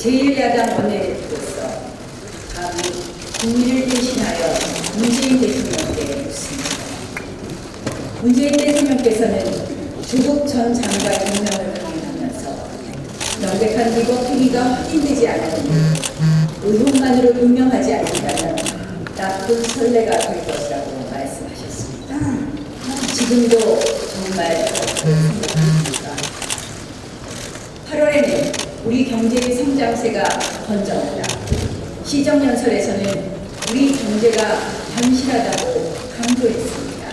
제1야당 원내대표로서 다음은 국민을 대신하여 문재인 대통령께 묻습니다. 문재인 대통령께서는 조국 전 장관 임명을 강행하면서 명백한 위법 행위가 확인되지 않은 의혹만으로 임명하지 않는다면 나쁜 선례가 될 것이라고 말씀하셨습니다. 지금도 정말 그렇게 생각합니까? 8월에는 우리 경제의 성장세가 건전하다. 시정연설에서는 우리 경제가 견실하다고 강조했습니다.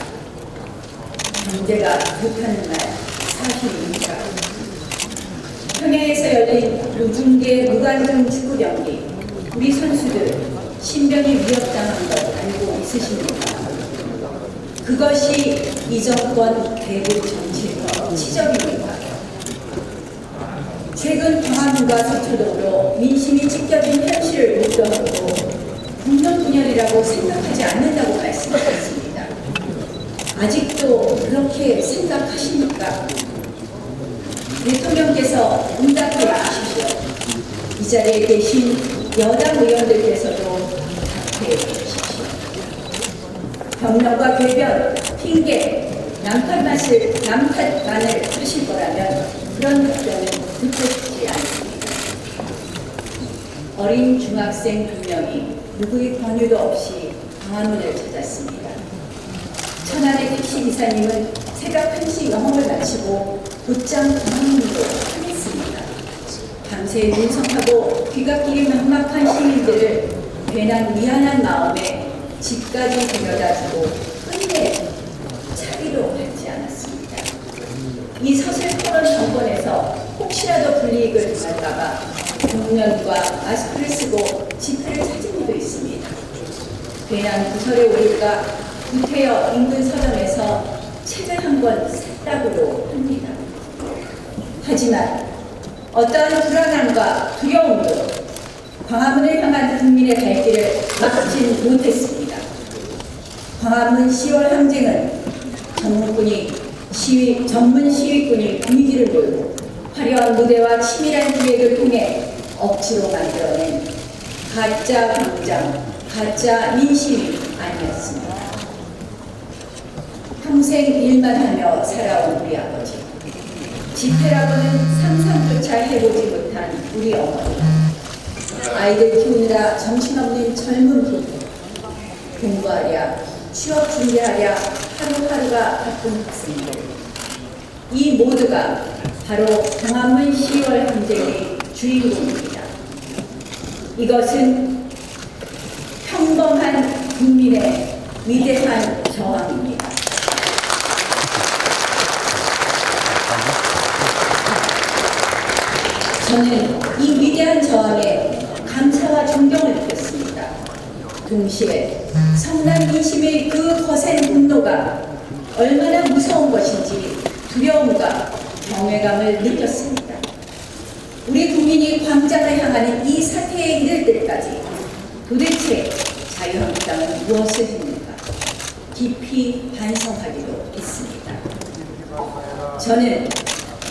경제가 좋다는 말 사실입니까? 평양에서 열린 우중계 무관중 축구 경기, 우리 선수들 신병이 위협당한 것 알고 있으십니까? 그것이 이 정권 대북 정책의 치적입니까? 최근 광화문과 서초동으로 민심이 찢겨진 현실을 목도하고 국면분열이라고 생각하지 않는다고 말씀하셨습니다. 아직도 그렇게 생각하십니까? 대통령께서 응답해 주십시오. 이 자리에 계신 여당 의원들께서도 답해 주십시오. 병력과 궤변, 핑계, 남탓만을 하실 거라면 그런 답변은 듣고 싶지 않습니다. 어린 중학생 2명이 누구의 권유도 없이 광화문을 찾았습니다. 천안의 택시기사님은 새벽 1시 영업을 마치고 곧장 광화문으로 향했습니다. 밤새 눈석하고 귀갓길이 막막한 시민들을 괜한 미안한 마음에 집까지 데려다주고 끝내 차비도 받지 않았습니다. 이 서슬퍼런 정권에서 혹시라도 불이익을 당할까봐 복면과 마스크를 쓰고 집회를 찾은 이도 있습니다. 괜한 구설에 오를까 구태여 인근 서점에서 책을 한 권 샀다고도 합니다. 하지만 어떠한 불안함과 두려움도 광화문을 향한 국민의 발길을 막진 못했습니다. 광화문 10월 항쟁은 전문 시위꾼이 분위기를 몰고 화려한 무대와 치밀한 기획을 통해 억지로 만들어낸 가짜 광장, 가짜 민심이 아니었습니다. 평생 일만 하며 살아온 우리 아버지, 집회라고는 상상조차 해보지 못한 우리 어머니, 아이들 키우느라 정신없는 젊은 부부, 공부하랴, 취업 준비하랴 하루하루가 바쁜 학생들, 이 모두가 바로 광화문 10월 항쟁의 주인공입니다. 이것은 평범한 국민의 위대한 저항입니다. 저는 이 위대한 저항에 감사와 존경을 느꼈습니다. 동시에 성난 민심의 그 거센 분노가 얼마나 무서운 것인지 두려움과 경외감을 느꼈습니다. 우리 국민이 광장을 향하는 이 사태에 이를 때까지 도대체 자유한국당은 무엇을 했는가 깊이 반성하기도 했습니다. 저는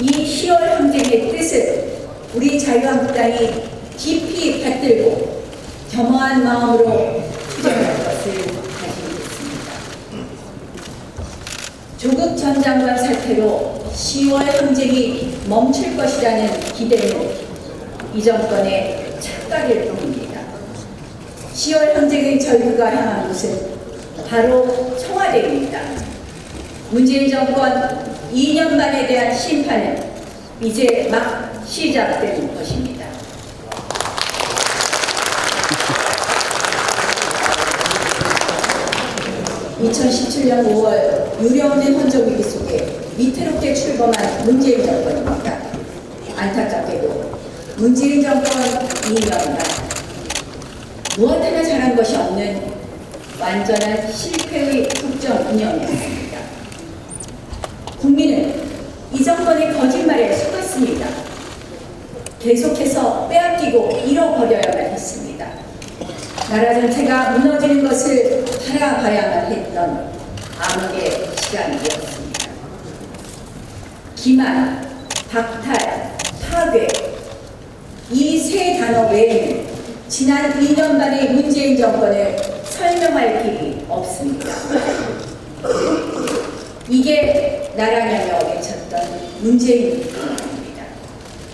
이 10월 항쟁의 뜻을 우리 자유한국당이 깊이 받들고 겸허한 마음으로 투쟁할 것을 다짐했습니다. 조국 전 장관 사태로 10월 항쟁이 멈출 것이라는 기대는 이 정권의 착각일 뿐입니다. 10월 항쟁의 절규가 향한 곳은 바로 청와대입니다. 문재인 정권 2년 만에 대한 심판은 이제 막 시작된 것입니다. (2017년 5월) 유례없는 헌정위기 속에 위태롭게 출범한 문재인 정권입니다. 안타깝게도 문재인 정권 2년간 무엇 하나 잘한 것이 없는 완전한 실패의 국정 운영이었습니다. 국민은 이 정권의 거짓말에 속았습니다. 계속해서 빼앗기고 잃어버려야만 했습니다. 나라 전체가 무너지는 것을 바라봐야만 했던 암흑의 시간이었습니다. 기만, 박탈, 파괴, 이 세 단어 외에는 지난 2년 반의 문재인 정권을 설명할 길이 없습니다. 이게 나라냐며 외쳤던 문재인 대통령입니다.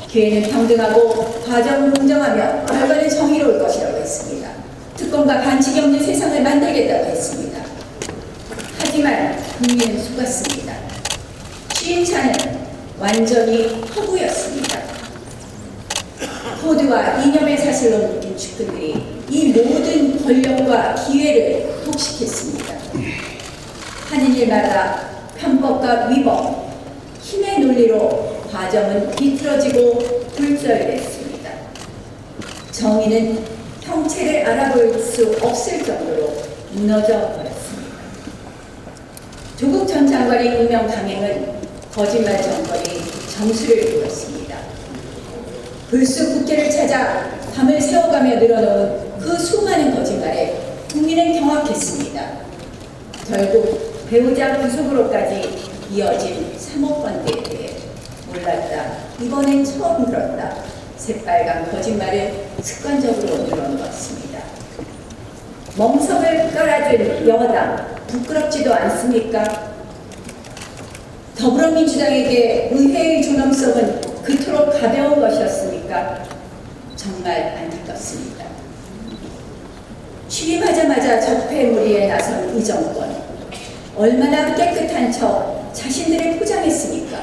기회는 평등하고 과정은 공정하며 결과는 정의로울 것이라고 했습니다. 특권과 반칙이 없는 세상을 만들겠다고 했습니다. 하지만 국민은 속았습니다. 시행차는 완전히 허구였습니다. 코드와 이념의 사실로 묶인 측근들이 이 모든 권력과 기회를 독식했습니다. 하는 일마다 편법과 위법, 힘의 논리로 과정은 비틀어지고 굴절됐습니다. 정의는 형체를 알아볼 수 없을 정도로 무너져 버렸습니다. 조국 전 장관의 임명 강행은 거짓말 정권이 정수를 이뤘습니다. 불쑥 국회를 찾아 밤을 새워가며 늘어놓은 그 수많은 거짓말에 국민은 경악했습니다. 결국 배우자 구속으로까지 이어진 3억 건대에 대해 몰랐다, 이번엔 처음 들었다, 새빨간 거짓말을 습관적으로 늘어놓았습니다. 멍석을 깔아준 여당 부끄럽지도 않습니까? 더불어민주당에게 의회의 존엄성은 그토록 가벼운 것이었습니까? 정말 안타깝습니다. 취임하자마자 적폐무리에 나선 이 정권, 얼마나 깨끗한 척 자신들을 포장했습니까?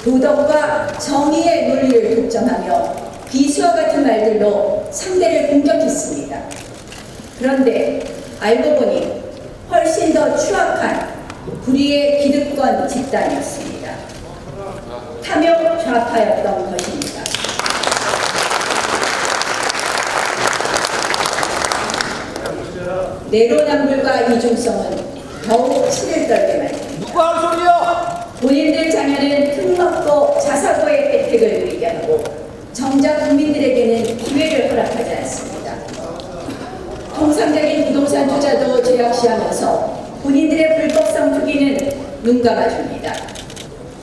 도덕과 정의의 논리를 독점하며 비수와 같은 말들로 상대를 공격했습니다. 그런데 알고 보니 훨씬 더 추악한 불의의 기득권 집단이었습니다. 탐욕 좌파였던 것입니다. 내로남불과 이중성은 더욱 치를 떨게 만듭니다. 누가 할 소리야? 본인들 자녀는 특먹고 자사고의 혜택을 누리게 하고 정작 국민들에게는 기회를 허락하지 않습니다. 통상적인 부동산 투자도 제약시하면서 본인들의 불법성 투기는 눈감아줍니다.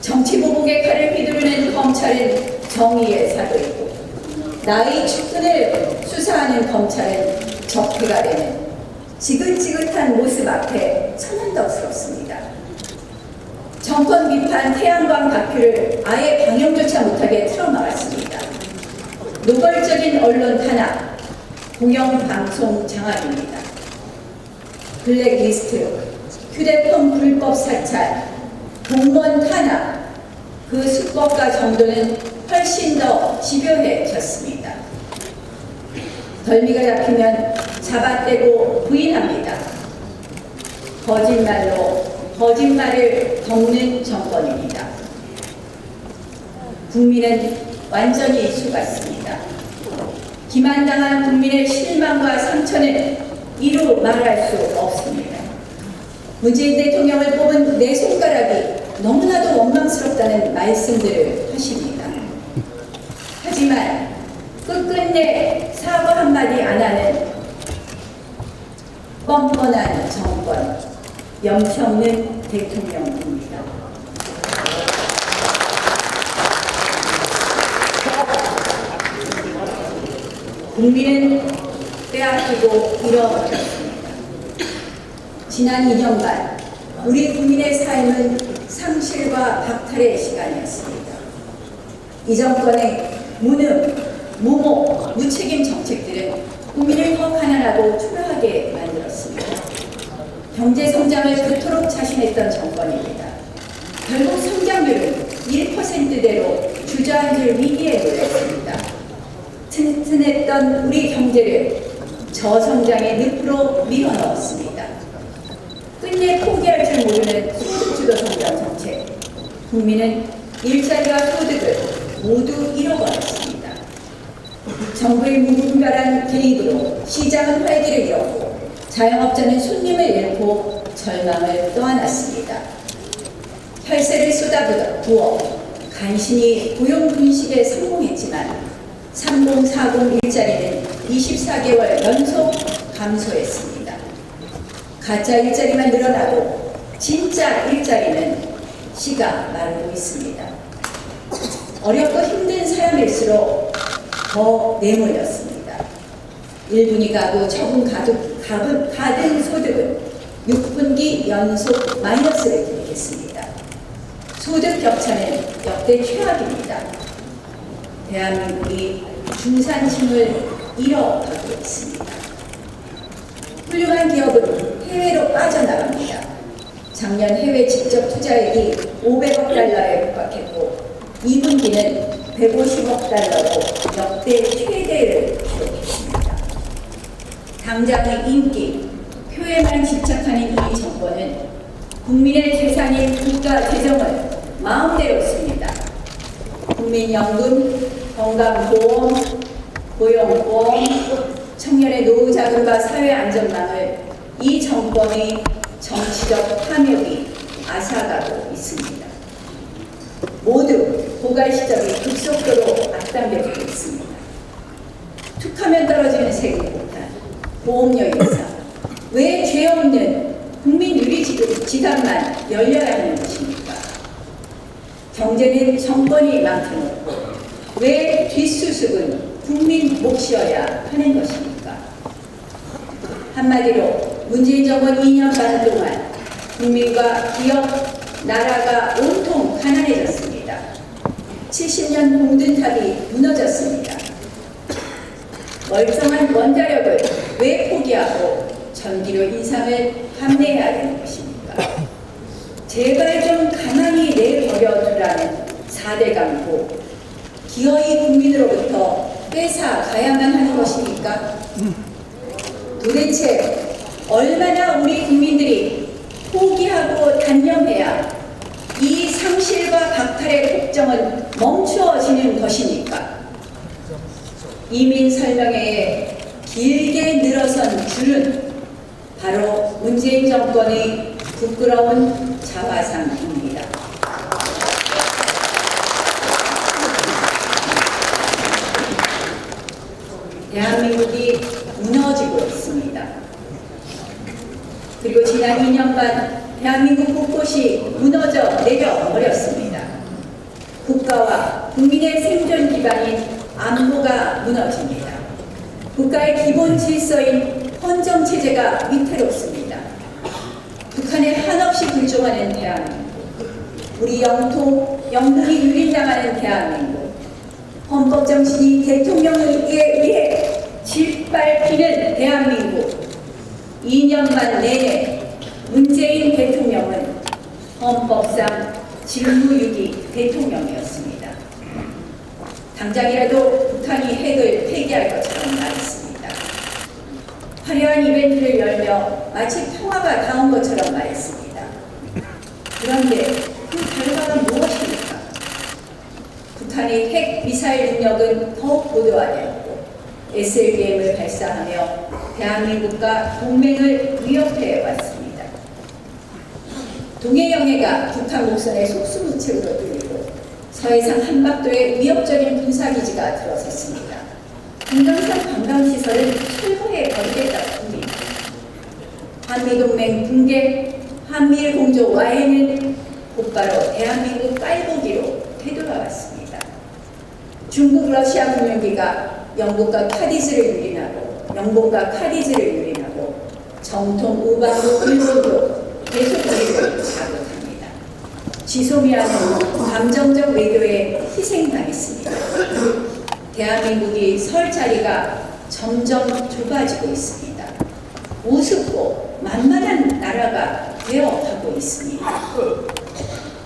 정치 보복의 칼을 휘두르는 검찰은 정의의 사도이고 나의 측근을 수사하는 검찰은 적폐가 되는 지긋지긋한 모습 앞에 천연덕스럽습니다. 정권 비판 태양광 다큐를 아예 방영조차 못하게 틀어막았습니다. 노골적인 언론 탄압, 공영방송 장악입니다. 블랙리스트, 휴대폰 불법 사찰, 공무원 탄압, 그 수법과 정도는 훨씬 더 집요해졌습니다. 덜미가 잡히면 잡아떼고 부인합니다. 거짓말로 거짓말을 덮는 정권입니다. 국민은 완전히 속았습니다. 기만당한 국민의 실망과 상처는 이루 말할 수 없습니다. 문재인 대통령을 뽑은 내 손가락이 너무나도 원망스럽다는 말씀들을 하십니다. 하지만 끝끝내 사과 한마디 안 하는 뻔뻔한 정권, 염치 없는 대통령입니다. 국민은 빼앗기고 잃어버렸습니다. 지난 2년간 우리 국민의 삶은 상실과 박탈의 시간이었습니다. 이 정권의 무능, 무모, 무책임 정책들은 국민을 더 가난하고 초라하게 만들었습니다. 경제 성장을 그토록 자신했던 정권입니다. 결국 성장률은 1%대로 주저앉을 위기에 놓였습니다. 튼튼했던 우리 경제를 저성장의 늪으로 밀어넣었습니다. 끝내 포기할 줄 모르는 소득주도 성장 정책. 국민은 일자리와 소득을 모두 잃어버렸습니다. 정부의 무분별한 개입으로 시장은 활기를 잃었고 자영업자는 손님을 잃고 절망을 떠안았습니다. 혈세를 쏟아부어 간신히 고용 분식에 성공했지만 3040 일자리는 24개월 연속 감소했습니다. 가짜 일자리만 늘어나고 진짜 일자리는 씨가 마르고 있습니다. 어렵고 힘든 삶일수록 더 내몰렸습니다. 1분위 가구 적은 가든 소득은 6분기 연속 마이너스를 기록했습니다. 소득 격차는 역대 최악입니다. 대한민국이 중산층을 잃어가고 있습니다. 훌륭한 기업은 해외로 빠져나갑니다. 작년 해외 직접 투자액이 500억 달러에 육박했고 2분기는 150억 달러로 역대 최대를 기록했습니다. 당장의 인기, 표에만 집착하는 이 정권은 국민의 재산인 국가 재정을 마음대로 씁니다. 국민연금, 건강보험, 고용보험, 청년의 노후자금과 사회안전망을 이 정권의 정치적 탐욕이 앗아가고 있습니다. 모두 고갈 시점이 급속도로 앞당겨지고 있습니다. 툭하면 떨어지는 세금폭탄, 보험료 인상, 왜 죄 없는 국민 유리지갑만 열려야 하는 것입니까? 경제는 정권이 맡겨놓고 왜 뒷수습은 국민 몫이어야 하는 것입니까? 한마디로 문재인 정권 2년 반 동안 국민과 기업, 나라가 온통 가난해졌습니다. 70년 공든탑이 무너졌습니다. 멀쩡한 원자력을 왜 포기하고 전기료 인상을 감내해야 되는 것입니까? 제발 좀 가만히 내버려두라는 4대 강보, 기어이 국민으로부터 뺏어가야만 하는 것입니까? 도대체 얼마나 우리 국민들이 포기하고 단념해야 이 상실과 박탈의 폭정은 멈추어지는 것입니까? 이민 설명회에 길게 늘어선 줄은 바로 문재인 정권의 부끄러운 자화상입니다. 대한민국이 무너지고 있습니다. 그리고 지난 2년 반 대한민국 곳곳이 무너져 내려버렸습니다. 국가와 국민의 생존 기반인 안보가 무너집니다. 국가의 기본 질서인 헌정체제가 위태롭습니다. 북한에 한없이 불종하는 대한민국, 우리 영토, 영국이 유린당하는 대한민국, 헌법정신이 대통령에 의해 짓밟히는 대한민국, 2년 반 내내 문재인 대통령은 헌법상 직무유기 대통령이었습니다. 당장이라도 북한이 핵을 폐기할 것처럼 말했습니다. 화려한 이벤트를 열며 마치 평화가 닿은 것처럼 말했습니다. 그런데 그 결과가 무엇입니까? 북한의 핵 미사일 능력은 더욱 고도화되었고 SLBM을 발사하며 대한민국과 동맹을 위협해 왔습니다. 동해영해가 북한 목선의 속수무책으로 뚫리고 서해상 한반도에 위협적인 군사기지가 들어섰습니다. 금강산 관광시설은 철거해 버리겠다고 합니다. 한미동맹 붕괴, 한미일 공조 와해는 곧바로 대한민국 깔보기로 되돌아왔습니다. 중국 러시아 금융기가 영국과 카디즈를 유린하고 영국과 카디즈를 유린하고 정통 우방국 일본도 계속 우리를 자극합니다. 지소미아는 감정적 외교에 희생당했습니다. 대한민국이 설 자리가 점점 좁아지고 있습니다. 우습고 만만한 나라가 되어가고 있습니다.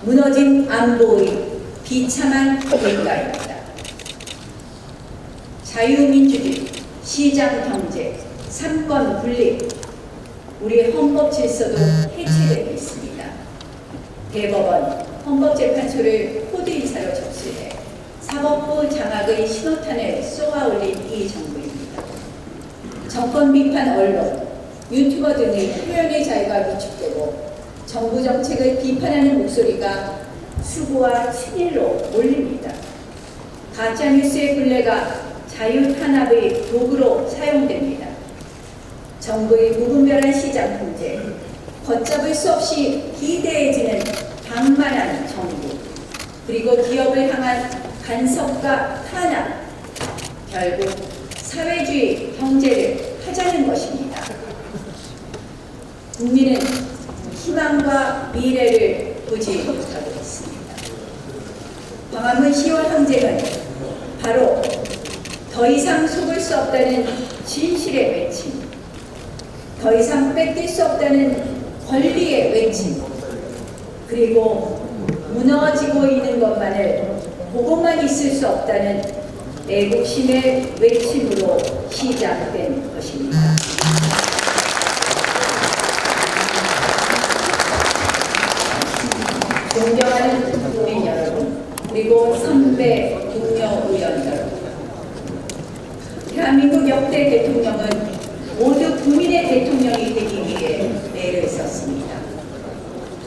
무너진 안보의 비참한 대가입니다. 자유민주주의, 시장경제, 삼권 분립, 우리의 헌법 질서도 해체되고 있습니다. 대법원, 헌법재판소를 코드인사로 접수해 사법부 장악의 신호탄을 쏘아올린 이 정부입니다. 정권 비판 언론, 유튜버 등의 표현의 자유가 위축되고 정부 정책을 비판하는 목소리가 수구와 친일로 몰립니다. 가짜뉴스의 굴레가 자유 탄압의 도구로 사용됩니다. 정부의 무분별한 시장 통제, 걷잡을 수 없이 기대해지는 방만한 정부, 그리고 기업을 향한 간섭과 탄압, 결국 사회주의 경제를 하자는 것입니다. 국민은 희망과 미래를 보지 못하고 있습니다. 광화문 10월 항쟁은 바로 더 이상 속을 수 없다는 진실의 외침, 더 이상 뺏길 수 없다는 권리의 외침, 그리고 무너지고 있는 것만을 보고만 있을 수 없다는 애국심의 외침으로 시작된 것입니다. 존경하는 국민 여러분, 그리고 선배 동료 의원 여러분, 대한민국 역대 대통령은 모두 국민의 대통령이 되기 위해 애를 썼습니다.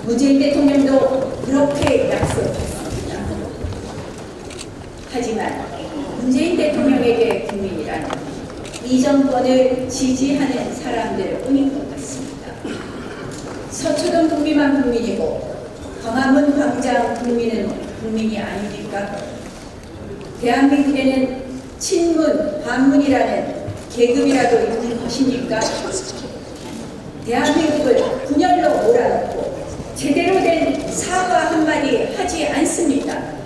문재인 대통령도 그렇게 약속했습니다. 하지만 문재인 대통령에게 국민이란 이 정권을 지지하는 사람들 뿐인 것 같습니다. 서초동 국민만 국민이고 광화문 광장 국민은 국민이 아닙니까? 대한민국에는 친문, 반문이라는 계급이라도 있는 것입니까? 대한민국을 분열로 몰아넣고 제대로 된 사과 한마디 하지 않습니다.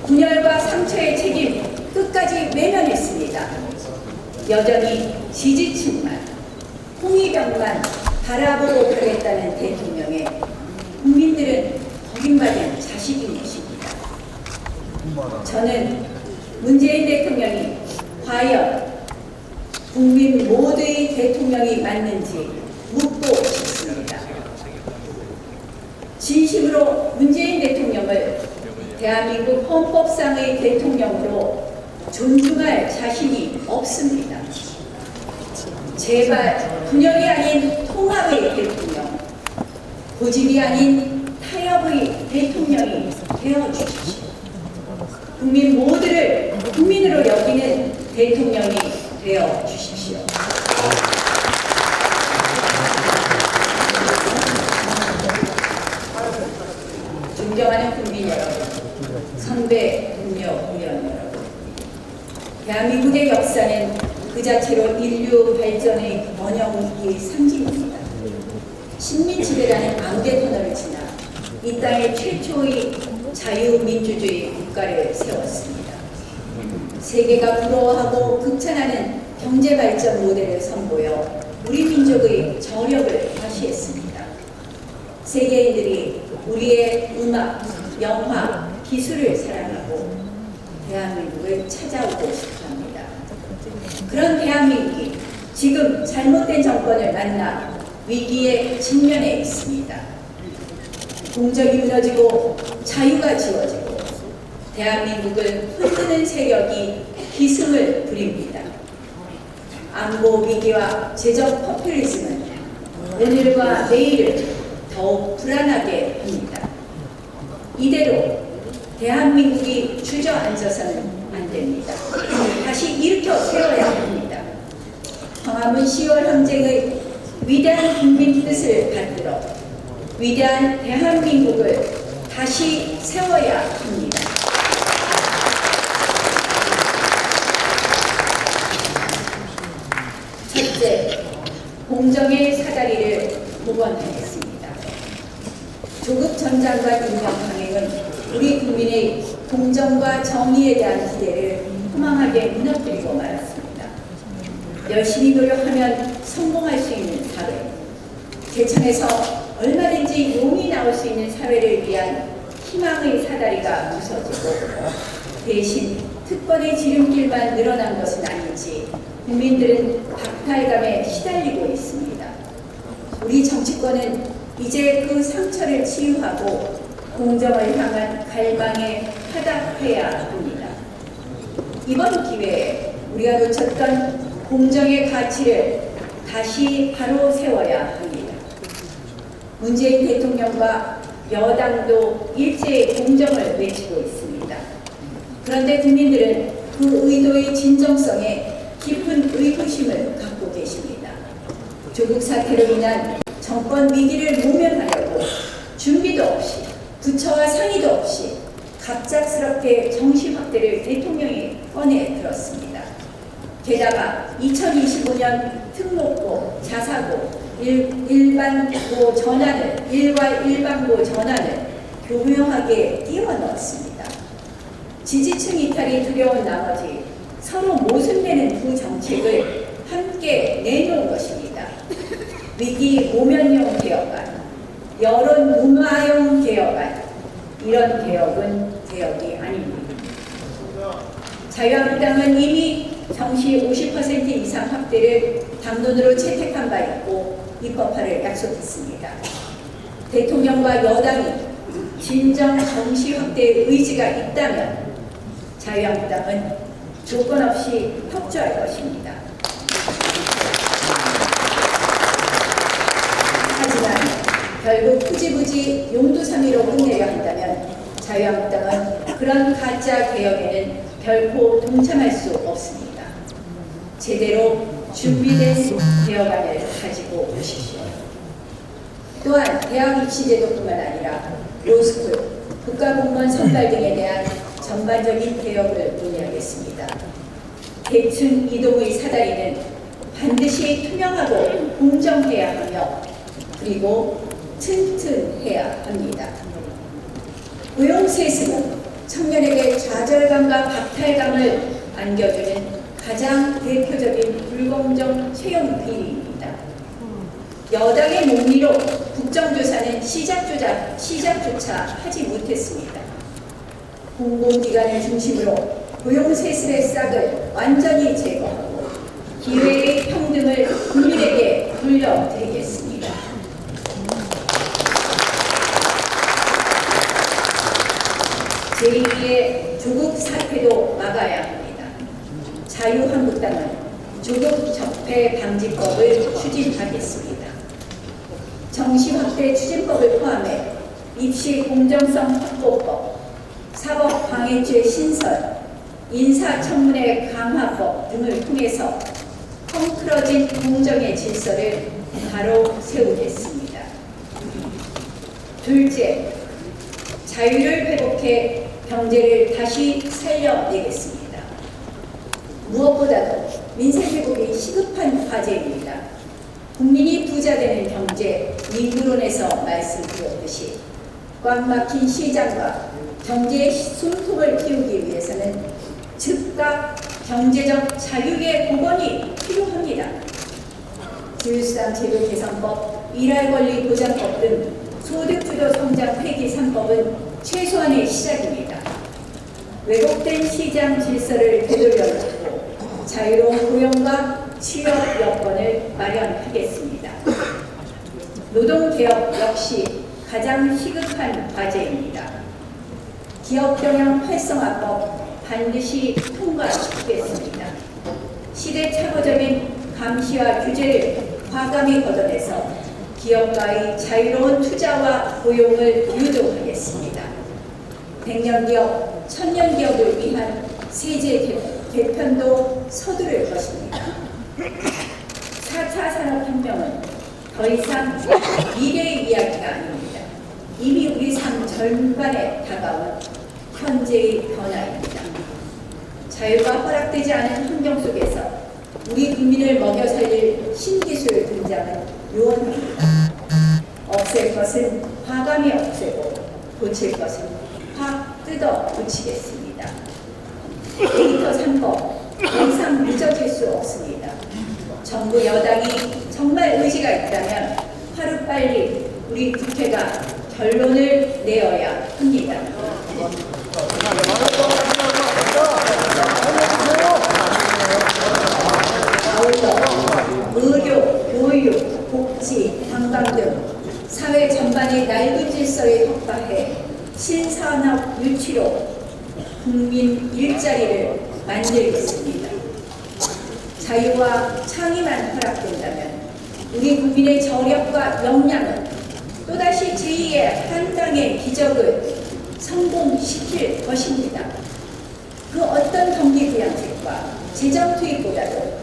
분열과 상처의 책임 끝까지 외면했습니다. 여전히 지지층만, 홍위병만 바라보고 가겠다는 대통령에 국민들은 버림받은 자식인 것입니다. 저는 문재인 대통령이 과연 국민 모두의 대통령이 맞는지 묻고 싶습니다. 진심으로 문재인 대통령을 대한민국 헌법상의 대통령으로 존중할 자신이 없습니다. 제발 분열이 아닌 통합의 대통령, 고집이 아닌 타협의 대통령이 되어주십시오. 국민 모두를 국민으로 여기는 대통령이 되어주십시오. 존경하는 국민 여러분, 선배, 동료, 의원 여러분, 대한민국의 역사는 그 자체로 인류 발전의 번영의 상징입니다. 식민지배라는 암대 터널을 지나 이 땅의 최초의 자유민주주의 국가를 세웠습니다. 세계가 부러워하고 극찬하는 경제발전 모델을 선보여 우리 민족의 저력을 과시했습니다. 세계인들이 우리의 음악, 영화, 기술을 사랑하고 대한민국을 찾아오고 싶어합니다. 그런 대한민국이 지금 잘못된 정권을 만나 위기에 직면해 있습니다. 공정이 무너지고 자유가 지워지고 대한민국을 흔드는 세력이 기승을 부립니다. 안보 위기와 재정 포퓰리즘은 오늘과 내일을 더욱 불안하게 합니다. 이대로 대한민국이 주저앉아서는 안 됩니다. 다시 일으켜 세워야 합니다. 광화문 10월 항쟁의 위대한 국민 뜻을 받들어 위대한 대한민국을 다시 세워야 합니다. 첫째, 공정의 사다리를 복원하겠습니다. 조국 전 장관 임명 강행은 우리 국민의 공정과 정의에 대한 기대를 허망하게 무너뜨리고 말았습니다. 열심히 노력하면 성공할 수 있는 사회, 개천에서 얼마든지 용이 나올 수 있는 사회를 위한 희망의 사다리가 부서지고 대신 특권의 지름길만 늘어난 것은 아닌지 국민들은 박탈감에 시달리고 있습니다. 우리 정치권은 이제 그 상처를 치유하고 공정을 향한 갈망에 하답해야 합니다. 이번 기회에 우리가 놓쳤던 공정의 가치를 다시 바로 세워야 합니다. 문재인 대통령과 여당도 일제히 공정을 외치고 있습니다. 그런데 국민들은 그 의도의 진정성에 깊은 의구심을 갖고 계십니다. 조국 사태로 인한 정권 위기를 모면하려고 준비도 없이 부처와 상의도 없이 갑작스럽게 정시 확대를 대통령이 꺼내 들었습니다. 게다가 2025년 특목고, 자사고, 일반고 전환을, 일과 일반고 전환을 교묘하게 끼워 넣었습니다. 지지층 이탈이 두려운 나머지 서로 모순되는 두 정책을 함께 내놓은 것입니다. 위기 모면용 개혁안, 여론 무마용 개혁안, 이런 개혁은 개혁이 아닙니다. 자유한국당은 이미 정시 50% 이상 확대를 당론으로 채택한 바 있고 입법화를 약속했습니다. 대통령과 여당이 진정 정시 확대의 의지가 있다면 자유한국당은 조건 없이 협조할 것입니다. 하지만 결국 흐지부지 용두사미로 끝내려 한다면 자유한국당은 그런 가짜 개혁에는 결코 동참할 수 없습니다. 제대로 준비된 개혁안을 가지고 오십시오. 또한 대학 입시제도뿐만 아니라 로스쿨, 국가공무원 선발 등에 대한 전반적인 개혁을 논의하겠습니다. 계층 이동의 사다리는 반드시 투명하고 공정해야 하며 그리고 튼튼해야 합니다. 고용세습은 청년에게 좌절감과 박탈감을 안겨주는 가장 대표적인 불공정 채용 비리입니다. 여당의 논리로 국정조사는 시작조차 하지 못했습니다. 공공기관을 중심으로 고용세습의 싹을 완전히 제거하고 기회의 평등을 국민에게 돌려드리겠습니다. 제2의 조국 사태도 막아야 합니다. 자유한국당은 조국 적폐 방지법을 추진하겠습니다. 정시 확대 추진법을 포함해 입시 공정성 확보법, 사법 방해죄 신설, 인사청문회 강화법 등을 통해서 헝클어진 공정의 질서를 바로 세우겠습니다. 둘째, 자유를 회복해 경제를 다시 살려내겠습니다. 무엇보다도 민생 회복이 시급한 과제입니다. 국민이 부자되는 경제 민구론에서 말씀드렸듯이 꽉 막힌 시장과 경제의 숨통을 틔우기 위해서는 즉각 경제적 자유의 복원이 필요합니다. 기술상 제도 개선법, 일할 권리 보장법 등 소득주도 성장 폐기 3법은 최소한의 시작입니다. 왜곡된 시장 질서를 되돌려놓고 자유로운 고용과 취업 여건을 마련하겠습니다. 노동개혁 역시 가장 시급한 과제입니다. 기업경영 활성화법 반드시 통과시키겠습니다. 시대착오적인 감시와 규제를 과감히 걷어내서 기업가의 자유로운 투자와 고용을 유도하겠습니다. 100년기업, 1000년기업을 위한 세제 개편도 서두를 것입니다. 4차 산업혁명은 더 이상 미래의 이야기가 아닙니다. 이미 우리 삶 절반에 다가온 현재의 변화입니다. 자유가 허락되지 않은 환경 속에서 우리 국민을 먹여 살릴 신기술 등장은 요원합니다. 없앨 것은 과감히 없애고 고칠 것은 확 뜯어 고치겠습니다. 데이터 3법 더 이상 늦어질 수 없습니다. 정부 여당이 정말 의지가 있다면 하루빨리 우리 국회가 결론을 내어야 합니다. 아울러 의료, 교육, 복지, 관광 등 사회 전반의 낡은 질서에 협박해 신산업 유치로 국민 일자리를 만들겠습니다. 자유와 창의만 허락된다면 우리 국민의 저력과 역량은 또다시 제2의 한강의 기적을 성공시킬 것입니다. 그 어떤 경기 부양책과 재정 투입보다도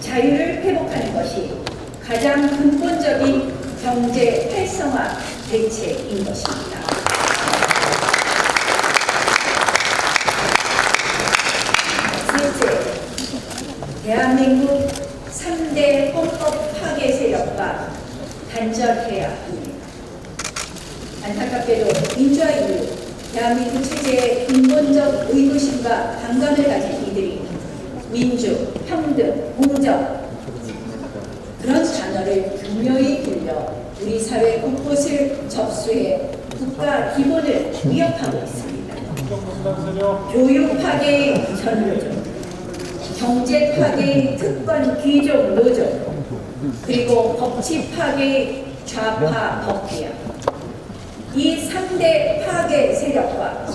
자유를 회복하는 것이 가장 근본적인 경제 활성화 대책인 것입니다. 대한민국 3대 헌법 파괴 세력과 단절해야 합니다. 안타깝게도 민주화 이후 대한민국 체제의 근본적 의구심과 반감을 가진 이들이 민주, 평등, 공정 그런 단어를 교묘히 빌려 우리 사회 곳곳을 접수해 국가 기본을 위협하고 있습니다. 교육 파괴의 전노조, 경제 파괴의 특권 귀족 노조, 그리고 법치 파괴의 좌파 법비야. 이 3대 파괴 세력과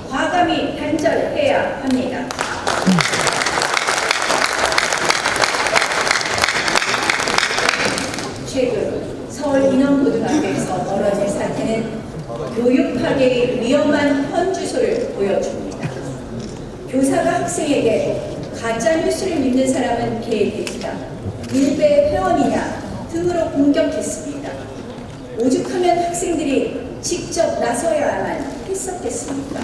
과감히 단절해야 합니다. 최근 서울 인원고등학교에서 벌어진 사태는 교육 파괴의 위험한 현주소를 보여줍니다. 교사가 학생에게 가짜뉴스를 믿는 사람은 개돼지다, 일베 회원이냐 등으로 공격했습니다. 오죽하면 학생들이 직접 나서야만 했었겠습니까?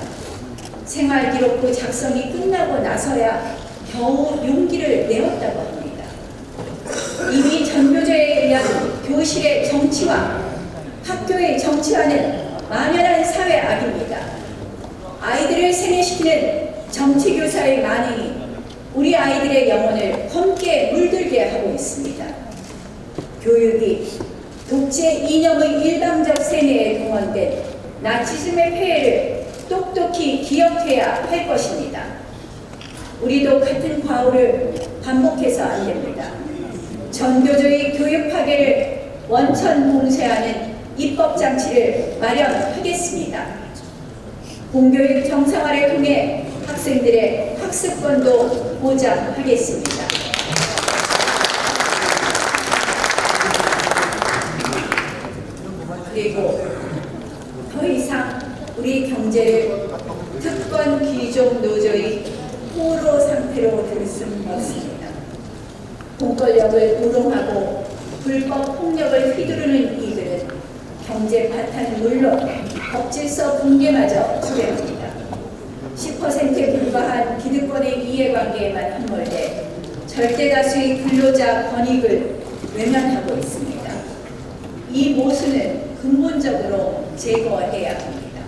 생활기록부 작성이 끝나고 나서야 겨우 용기를 내었다고 합니다. 이미 전교조에 의한 교실의 정치화, 학교의 정치화는 만연한 사회 악입니다. 아이들을 세뇌시키는 정치교사의 만행이 우리 아이들의 영혼을 검게 물들게 하고 있습니다. 교육이 독재 이념의 일방적 세뇌에 동원된 나치즘의 폐해를 똑똑히 기억해야 할 것입니다. 우리도 같은 과오를 반복해서 안 됩니다. 전교조의 교육 파괴를 원천 봉쇄하는 입법 장치를 마련하겠습니다. 공교육 정상화를 통해 학생들의 학습권도 보장하겠습니다. 그리고 더 이상 우리 경제를 특권 귀족 노조의 포로 상태로 둘 수는 없습니다. 공권력을 우롱하고 불법 폭력을 휘두르는 이들은 경제 파탄은 물론 법질서 붕괴마저 초래합니다. 10%에 불과한 기득권의 이해관계에만 함몰돼 절대다수의 근로자 권익을 외면하고 있습니다. 이 모순은 근본적으로 제거해야 합니다.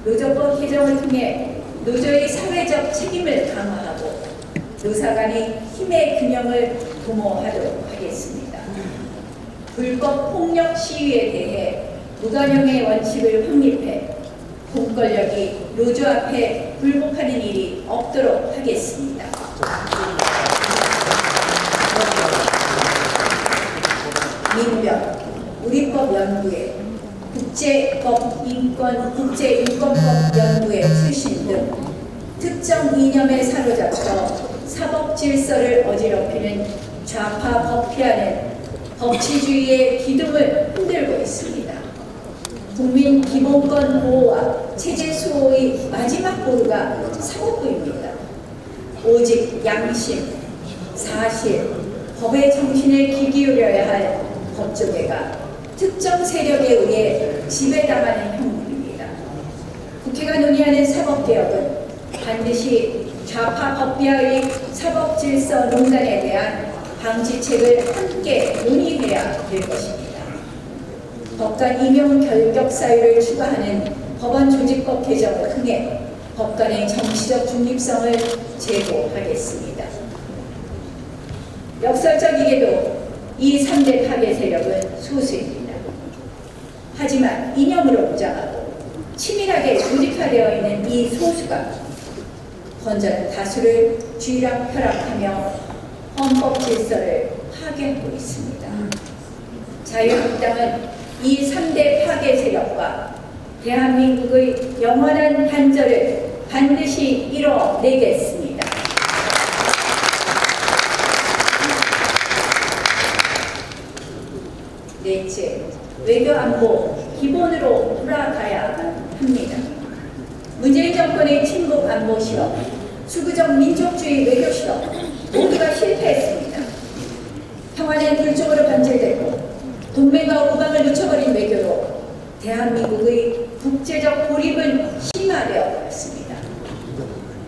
노조법 개정을 통해 노조의 사회적 책임을 강화하고 노사 간의 힘의 균형을 도모하도록 하겠습니다. 불법 폭력 시위에 대해 무관용의 원칙을 확립해 공권력이 노조 앞에 굴복하는 일이 없도록 하겠습니다. 민변, 우리법연구회, 국제인권법 연구회 출신 등 특정 이념에 사로잡혀 사법 질서를 어지럽히는 좌파 법피아는 법치주의의 기둥을 흔들고 있습니다. 국민 기본권 보호와 체제 수호의 마지막 보루가 사법부입니다. 오직 양심, 사실, 법의 정신을 귀 기울여야 할 법조계가 특정 세력에 의해 지배당하는 형국입니다. 국회가 논의하는 사법개혁은 반드시 좌파 법비아의 사법질서 농단에 대한 방지책을 함께 논의해야 될 것입니다. 법관 임용 결격 사유를 추가하는 법원 조직법 개정을 통해 법관의 정치적 중립성을 제고하겠습니다. 역설적이게도 이 3대 파괴 세력은 소수입니다. 하지만 이념으로 무장하고 치밀하게 조직화되어 있는 이 소수가 건전한 다수를 쥐락펴락하며 헌법 질서를 파괴하고 있습니다. 자유한국당은 이 3대 파괴 세력과 대한민국의 영원한 단절을 반드시 이뤄내겠습니다. 넷째, 외교안보 기본으로 돌아가야만 합니다. 문재인 정권의 친북 안보 실험, 수구적 민족주의 외교 실험 모두가 실패했습니다. 평화는 불쪽으로 변질됐고 동맹과 우방을 놓쳐버린 외교로 대한민국의 국제적 고립은 심화되어 버렸습니다.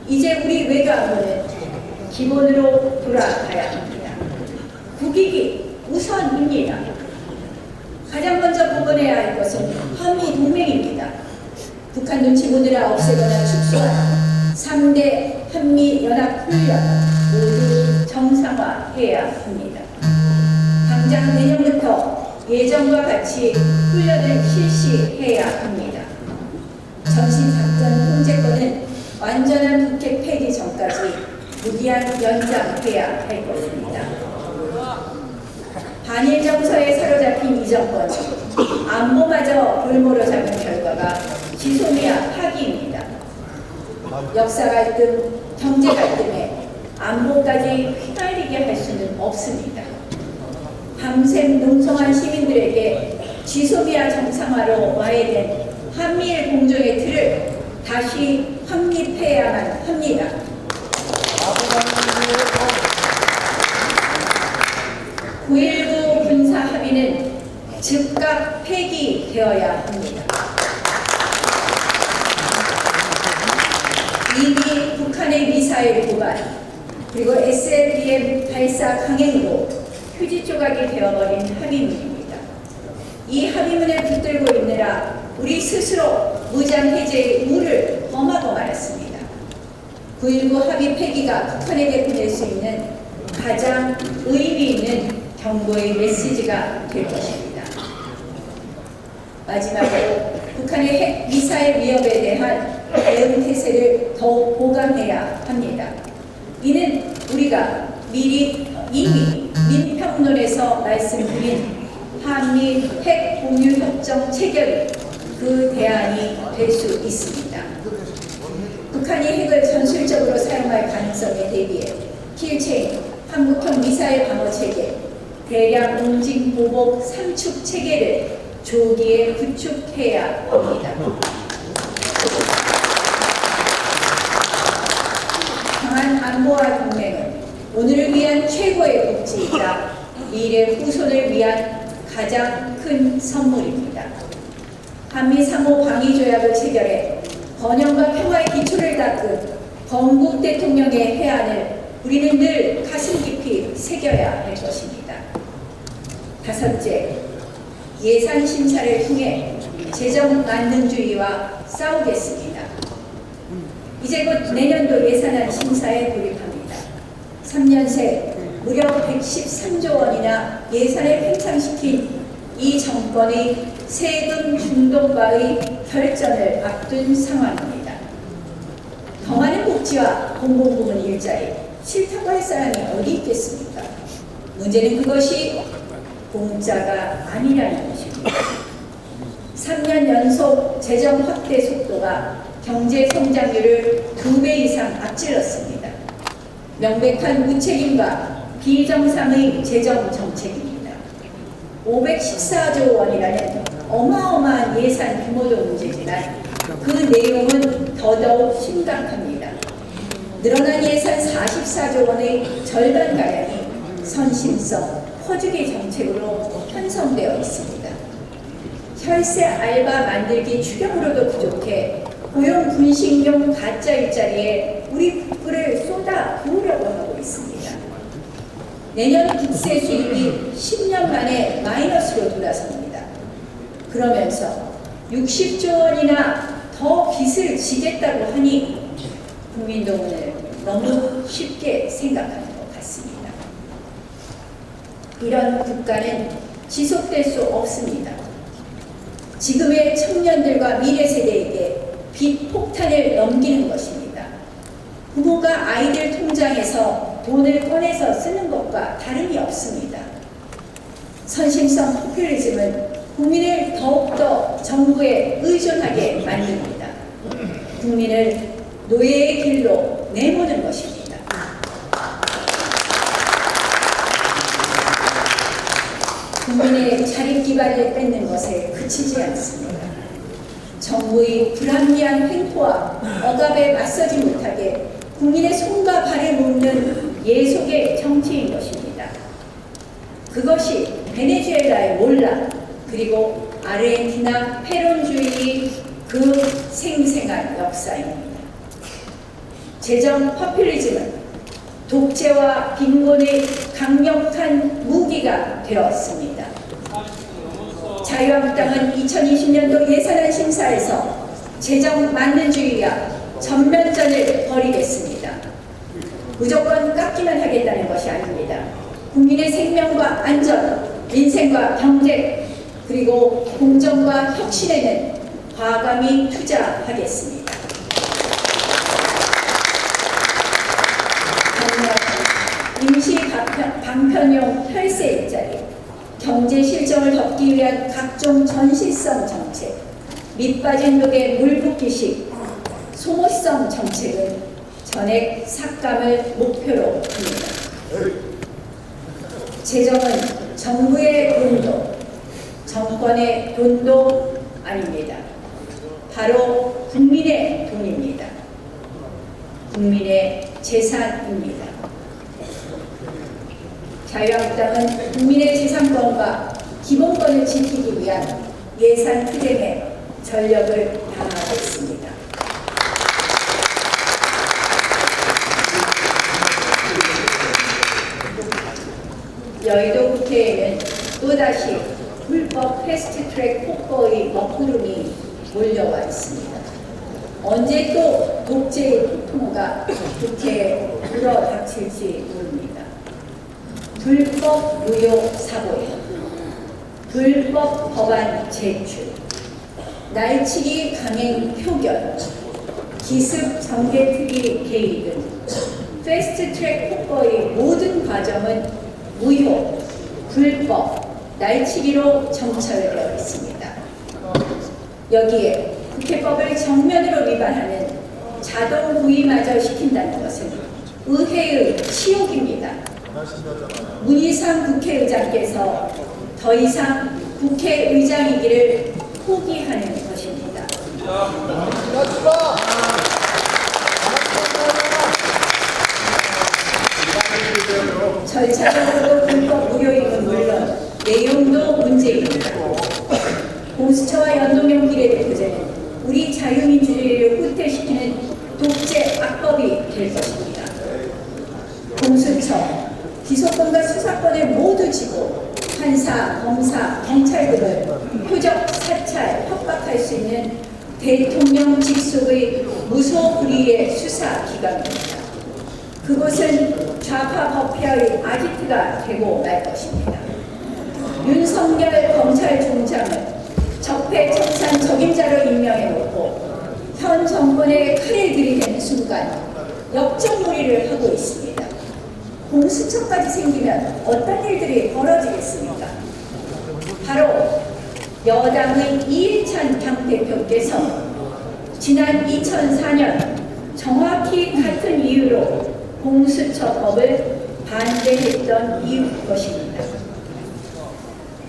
이제 우리 외교안보는 기본으로 돌아가야 합니다. 국익이 우선입니다. 가장 먼저 복원해야 할 것은 한미 동맹입니다. 북한 눈치 보느라 없애거나 축소한 3대 한미연합훈련 모두 정상화해야 합니다. 당장 내년부터 예정과 같이 훈련을 실시해야 합니다. 전시작전 통제권은 완전한 북핵 폐기 전까지 무기한 연장해야 할 것입니다. 반일 정서에 사로잡힌 이 정권이 안보마저 볼모로 잡은 결과가 지소미아 파기입니다. 역사 갈등, 경제 갈등에 안보까지 휘말리게 할 수는 없습니다. 밤샘 농성한 시민들에게 지소미아 정상화로 와해된 한미일 공조의 틀을 다시 확립해야만 합니다. 9.19 군사 합의는 즉각 폐기되어야 합니다. 이미 북한의 미사일 고발 그리고 SLBM 발사 강행으로 휴지 조각이 되어버린 합의문입니다. 이 합의문을 붙들고 있느라 우리 스스로 무장해제의 우를 범하고 말았습니다. 9.19 합의 폐기가 북한에게 보낼 수 있는 가장 의미 있는 경고의 메시지가 될 것입니다. 마지막으로 북한의 핵 미사일 위협에 대한 대응 태세를 더욱 보강해야 합니다. 이는 우리가 이미 민평론에서 말씀드린 한미 핵 공유 협정 체결이 그 대안이 될 수 있습니다. 북한이 핵을 전술적으로 사용할 가능성에 대비해 킬체인, 한국형 미사일 방어 체계, 대량 응징 보복 3축 체계를 조기에 구축해야 합니다. 강한 안보와 동맹은 오늘을 위한 최고의 복지이자 미래 후손을 위한 가장 큰 선물입니다. 한미 상호 방위 조약을 체결해 번영과 평화의 기초를 닦은 건국 대통령의 해안을 우리는 늘 가슴 깊이 새겨야 할 것입니다. 다섯째, 예산 심사를 통해 재정 만능주의와 싸우겠습니다. 이제 곧 내년도 예산안 심사에 돌입합니다. 3년 새 무려 113조 원이나 예산을 팽창시킨 이 정권의 세금 중독과의 결전을 앞둔 상황입니다. 더 많은 복지와 공공부문 일자리 싫다고 할 사람이 어디 있겠습니까? 문제는 그것이 공짜가 아니라는 것입니다. 3년 연속 재정 확대 속도가 경제 성장률을 2배 이상 앞질렀습니다. 명백한 무책임과 비정상의 재정 정책입니다. 514조 원이라는 어마어마한 예산 규모도 문제지만 그 내용은 더더욱 심각합니다. 늘어난 예산 44조 원의 절반가량이 선심성, 퍼주기 정책으로 편성되어 있습니다. 혈세 알바 만들기 추경으로도 부족해 고용 분식용 가짜 일자리에 우리 국부를 쏟아 부으려고 하고 있습니다. 내년 국세 수입이 10년 만에 마이너스로 돌아섭니다. 그러면서 60조 원이나 더 빚을 지겠다고 하니 국민도 오늘 너무 쉽게 생각하는 것 같습니다. 이런 국가는 지속될 수 없습니다. 지금의 청년들과 미래 세대에게 빚 폭탄을 넘기는 것입니다. 부모가 아이들 통장에서 돈을 꺼내서 쓰는 것과 다름이 없습니다. 선심성 포퓰리즘은 국민을 더욱더 정부에 의존하게 만듭니다. 국민을 노예의 길로 내모는 것입니다. 국민의 자립 기반을 뺏는 것에 그치지 않습니다. 정부의 불합리한 횡포와 억압에 맞서지 못하게 국민의 손과 발을 묶는 예속의 정치인 것입니다. 그것이 베네수엘라의 몰락 그리고 아르헨티나 페론주의의 그 생생한 역사입니다. 재정 포퓰리즘은 독재와 빈곤의 강력한 무기가 되었습니다. 자유한국당은 2020년도 예산안 심사에서 재정 만능주의와 전면전을 벌이겠습니다. 무조건 깎기만 하겠다는 것이 아닙니다. 국민의 생명과 안전, 민생과 경제, 그리고 공정과 혁신에는 과감히 투자하겠습니다. 임시 방편용 혈세 일자리, 경제 실정을 덮기 위한 각종 전시성 정책, 밑빠진 독에 물 붓기식 소모성 정책은 전액 삭감을 목표로 합니다. 재정은 정부의 돈도 정권의 돈도 아닙니다. 바로 국민의 돈입니다. 국민의 재산입니다. 자유한국당은 국민의 재산권과 기본권을 지키기 위한 예산 투쟁에 전력을 다하겠습니다. 여의도 국회에는 또다시 불법 패스트트랙 폭거의 먹구름이 몰려와 있습니다. 언제 또 독재의 폭풍우가 국회에 불어닥칠지 모릅니다. 불법 무효 사보임, 불법 법안 제출, 날치기 강행 표결, 기습 정개특위 개의 등 패스트트랙 폭거의 모든 과정은 무효, 불법, 날치기로 정철되어 있습니다. 여기에 국회법을 정면으로 위반하는 자동 부의마저 시킨다는 것은 의회의 치욕입니다. 문희상 국회의장께서 더 이상 국회의장이기를 포기하는 것입니다. 절차적으로 불법 무효임은 물론 내용도 문제입니다. 공수처와 연동형 비례대표제는 우리 자유민주주의를 후퇴시키는 독재 악법이 될 것입니다. 공수처, 기소권과 수사권을 모두 쥐고 판사, 검사, 경찰 등을 표적 사찰, 협박할 수 있는 대통령 직속의 무소불위의 수사기관입니다. 그곳은 좌파 법회의 아지트가 되고 말 것입니다. 윤석열 검찰총장은 적폐청산 적임자로 임명해놓고 현 정권의 칼을 들이대는 순간 역적무리를 하고 있습니다. 공수처까지 생기면 어떤 일들이 벌어지겠습니까? 바로 여당의 이해찬 당대표께서 지난 2004년 정확히 같은 이유로 공수처법을 반대했던 이유일 것입니다.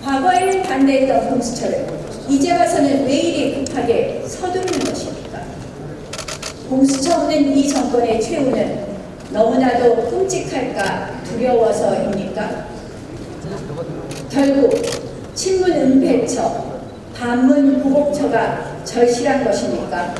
과거에는 반대했던 공수처를 이제 와서는 왜 이리 급하게 서두르는 것입니까? 공수처 없는 이 정권의 최후는 너무나도 끔찍할까 두려워서입니까? 결국 친문 은폐처, 반문 보복처가 절실한 것입니까?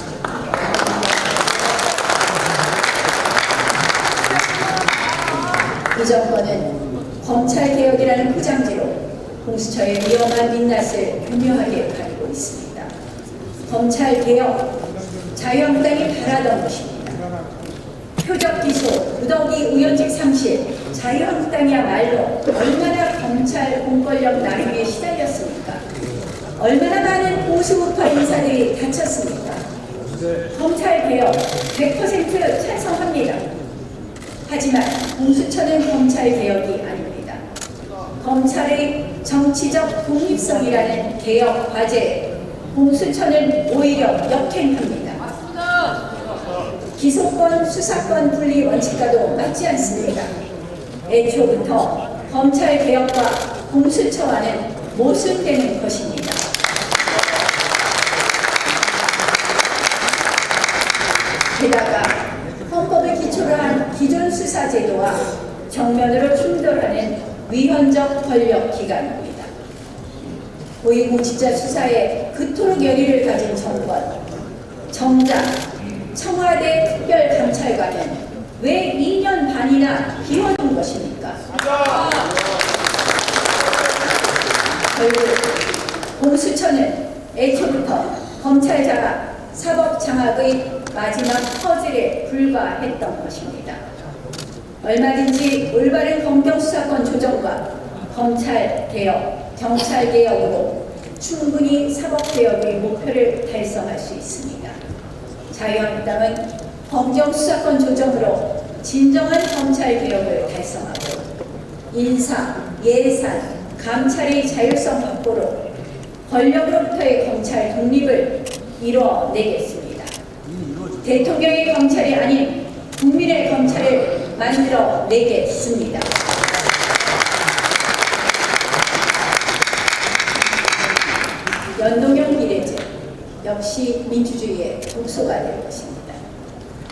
이 정권은 검찰개혁이라는 포장지로 공수처의 위험한 민낯을 교묘하게 가리고 있습니다. 검찰개혁, 자유한국당이 바라던 것입니다. 표적기소, 무더기 의원직 상실, 자유한국당이야말로 얼마나 검찰 공권력 나름에 시달렸습니까? 얼마나 많은 보수우파 인사들이 다쳤습니까? 검찰개혁 100% 찬성합니다. 하지만 공수처는 검찰개혁이 아닙니다. 검찰의 정치적 독립성이라는 개혁 과제에 공수처는 오히려 역행합니다. 기소권, 수사권 분리 원칙과도 맞지 않습니다. 애초부터 검찰개혁과 공수처와는 모순되는 것입니다. 게다가 헌법을 기초로 한 기존 수사제도와 정면으로 충돌하는 위헌적 권력기관입니다. 고위공직자 수사에 그토록 열의를 가진 정권, 정작 청와대 특별감찰관은 왜 2년 반이나 비워둔 것입니까? 결국 공수처는 애초부터 검찰 장악, 사법 장악의 마지막 퍼즐에 불과했던 것입니다. 얼마든지 올바른 검경수사권 조정과 검찰 개혁, 경찰 개혁으로 충분히 사법개혁의 목표를 달성할 수 있습니다. 자유한국당은 검경수사권 조정으로 진정한 검찰 개혁을 달성하고 인사, 예산, 감찰의 자율성 확보로 권력으로부터의 검찰 독립을 이뤄내겠습니다. 대통령의 검찰이 아닌 국민의 검찰을 만들어내겠습니다. 연동형 비례제 역시 민주주의의 독소가 될 것입니다.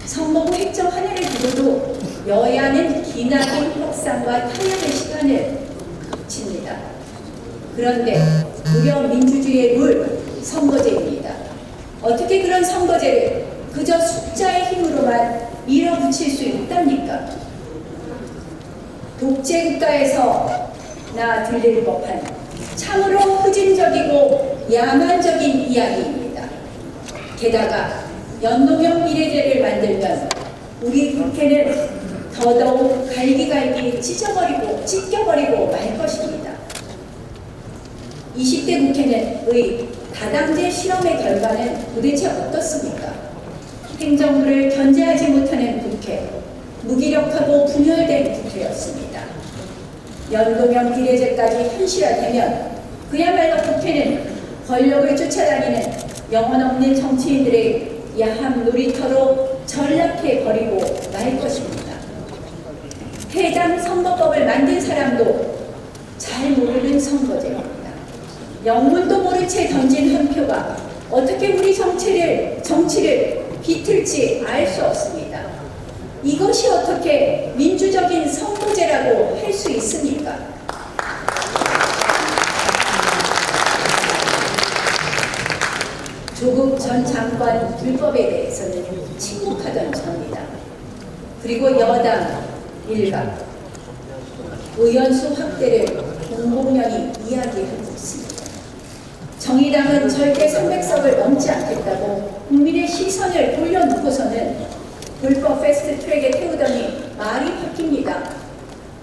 선거구 획정 하나를 두고도 여야는 기나긴 협상과 타협의 시간을 칩니다. 그런데 무려 민주주의의 룰, 선거제입니다. 어떻게 그런 선거제를 그저 숫자의 힘으로만 밀어붙일 수 있답니까? 독재국가에서 나 들릴 법한 참으로 후진적이고 야만적인 이야기입니다. 게다가 연동형 비례제를 만들면 우리 국회는 더더욱 갈기갈기 찢겨버리고 말 것입니다. 20대 국회는 의 다당제 실험의 결과는 도대체 어떻습니까? 행정부를 견제하지 못하는 국회, 무기력하고 분열된 국회였습니다. 연동형 비례제까지 현실화되면 그야말로 국회는 권력을 쫓아다니는 영혼 없는 정치인들의 야한 놀이터로 전락해버리고 말 것입니다. 해당 선거법을 만든 사람도 잘 모르는 선거제입니다. 영문도 모른 채 던진 한 표가 어떻게 우리 정치를 비틀지 알 수 없습니다. 이것이 어떻게 민주적인 선거제라고 할 수 있습니까? 조국 전 장관 불법에 대해서는 침묵하던 전이다. 그리고 여당 일각 의원수 확대를 공공연히 이야기하고 있습니다. 정의당은 절대 300석을 넘지 않겠다고 국민의 시선을 돌려놓고서는 불법 패스트트랙에 태우더니 말이 바뀝니다.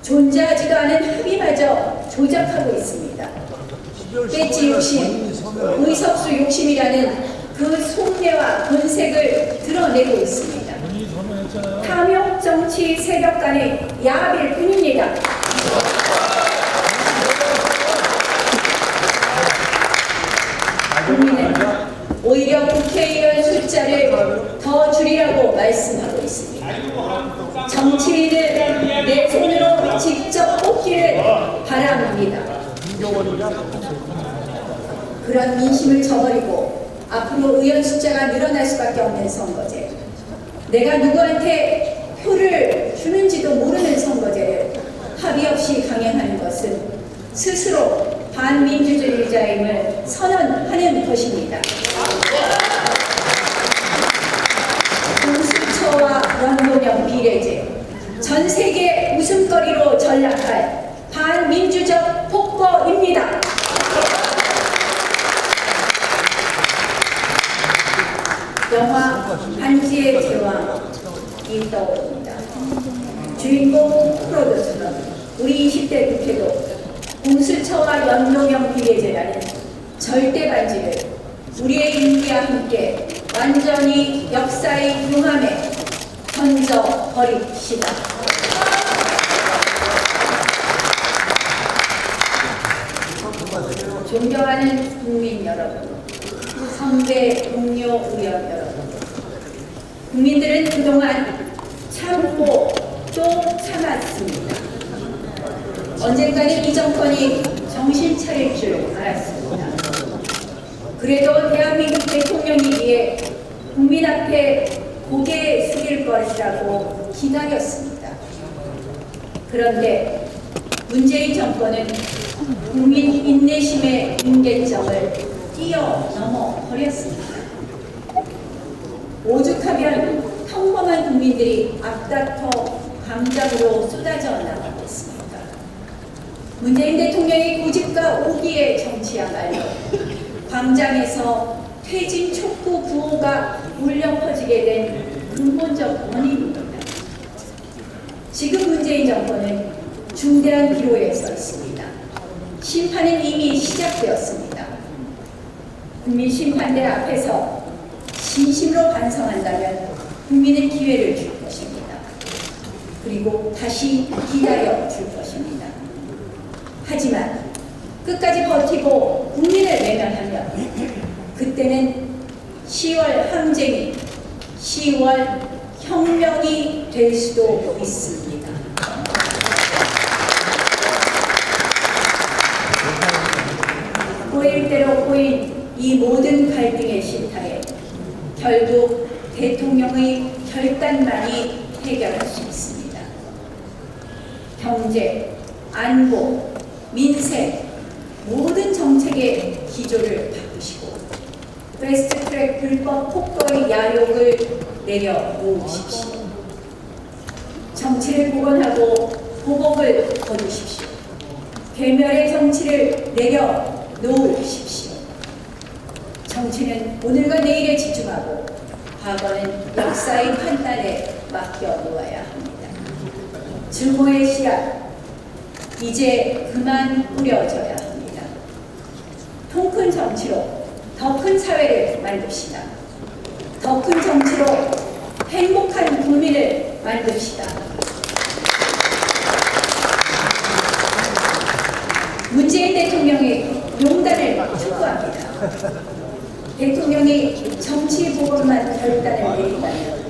존재하지도 않은 합의마저 조작하고 있습니다. 배지 욕심, 의석수 욕심이라는 그 속내와 본색을 드러내고 있습니다. 탐욕 정치 세력 간의 야합일 뿐입니다. 국민은 오히려 국회의원 숫자를 더 줄이라고 말씀하고 있습니다. 정치인은 내 손으로 직접 뽑기를 바랍니다. 그런 민심을 저버리고 앞으로 의원 숫자가 늘어날 수밖에 없는 선거제, 내가 누구한테 표를 주는지도 모르는 선거제를 합의 없이 강행하는 것은 스스로 반민주주의자임을 선언하는 것입니다. 공수처와 연동형 비례제, 전 세계 웃음거리로 전락할 반민주적 폭거입니다. 영화 반지의 제왕이 떠오릅니다. 주인공 프로도처럼 우리 20대 국회도 공수처와 연동형 비례제라는 절대 반지를 우리의 임기와 함께 완전히 역사의 용암에 던져버립시다. 존경하는 국민 여러분, 선배 동료 의원 여러분, 국민들은 그동안 참고 또 참았습니다. 언젠가는 이 정권이 정신 차릴 줄 알았습니다. 그래도 대한민국 대통령이기에 국민 앞에 고개 숙일 것이라고 기다렸습니다. 그런데 문재인 정권은 국민 인내심의 임계점을 뛰어넘어 버렸습니다. 오죽하면 평범 험한 국민들이 앞다퉈 광장으로 쏟아져 나가겠습니까? 문재인 대통령의 고집과 오기의 정치야말로 광장에서 퇴진 촉구 구호가 울려 퍼지게 된 근본적 원인입니다. 지금 문재인 정권은 중대한 기로에 서 있습니다. 심판은 이미 시작되었습니다. 국민심판대 앞에서 진심으로 반성한다면 국민은 기회를 줄 것입니다. 그리고 다시 기다려 줄 것입니다. 하지만 끝까지 버티고 국민을 외면하면 그때는 10월 항쟁이 10월 혁명이 될 수도 있습니다. 꼬일 대로 꼬인 이 모든 갈등의 실타래, 결국 대통령의 결단만이 해결할 수 있습니다. 경제, 안보, 민생, 모든 정책의 기조를 바꾸시고 패스트트랙 불법 폭거의 야욕을 내려놓으십시오. 정치를 복원하고 보복을 거두십시오. 괴멸의 정치를 내려놓으십시오. 정치는 오늘과 내일에 집중하고 과거는 역사의 판단에 맡겨놓아야 합니다. 증오의 씨앗 이제 그만 뿌려져야 합니다. 통 큰 정치로 더 큰 사회를 만듭시다. 더 큰 정치로 행복한 국민을 만듭시다. 문재인 대통령의 용단을 촉구합니다. 대통령이 정치 보건만 결단을 내린다면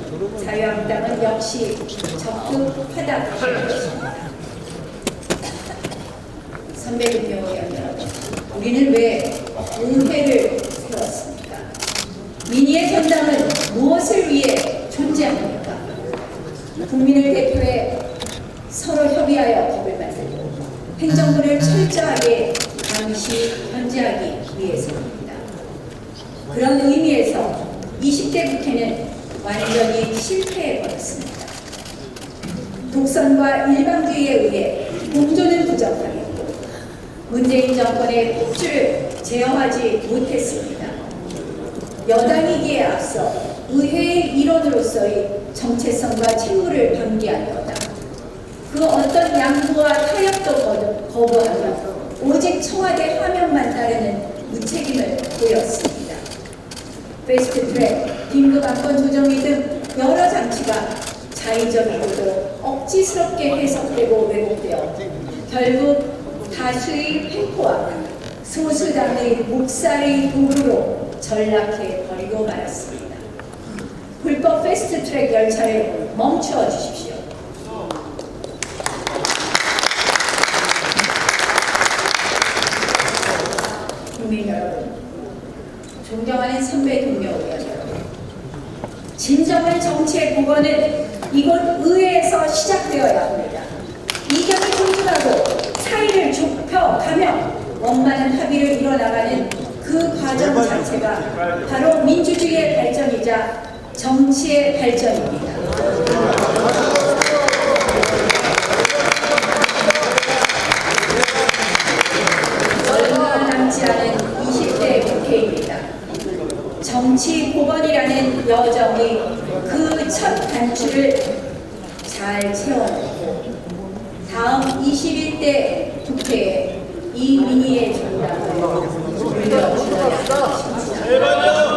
자유한국당은 역시 적극 하다하겠습니다. 선배님 여러분, 우리는 왜 의회를 세웠습니까? 민의의 전당은 무엇을 위해 존재합니까? 국민을 대표해 서로 협의하여 법을 만들고 행정부를 철저하게 감시, 견제하기 위해서입니다. 그런 의미에서 20대 국회는 완전히 실패해버렸습니다. 독선과 일방주의에 의해 공조는 부족하였고 문재인 정권의 폭주를 제어하지 못했습니다. 여당이기에 앞서 의회의 일원으로서의 정체성과 책무를 방기한 여당, 그 어떤 양보와 타협도 거부하며 오직 청와대 화면만 따르는 무책임을 보였습니다. 패스트트랙, 긴급안건 조정위 등 여러 장치가 자의적이고도 억지스럽게 해석되고 왜곡되어 결국 다수의 횡포와 소수당의 묵살의 도구로 전락해 버리고 말았습니다. 불법 패스트트랙 열차를 멈추어 주십시오. 국민 여러분, 존경하는 선배 동료 의원 여러분, 진정한 정치의 복원은 이곳 의회에서 시작되어야 합니다. 이견을 존중하고 차이를 좁혀가며 원만한 합의를 이뤄나가는 그 과정 자체가 바로 민주주의의 발전이자 정치의 발전입니다. 얼마 남지 않은 20대 국회입니다. 정치 복원이라는 여정이 그 첫 단추를 잘 채워놓고 다음 21대 국회에 이 민의의 정당을 물려주어야 합니다.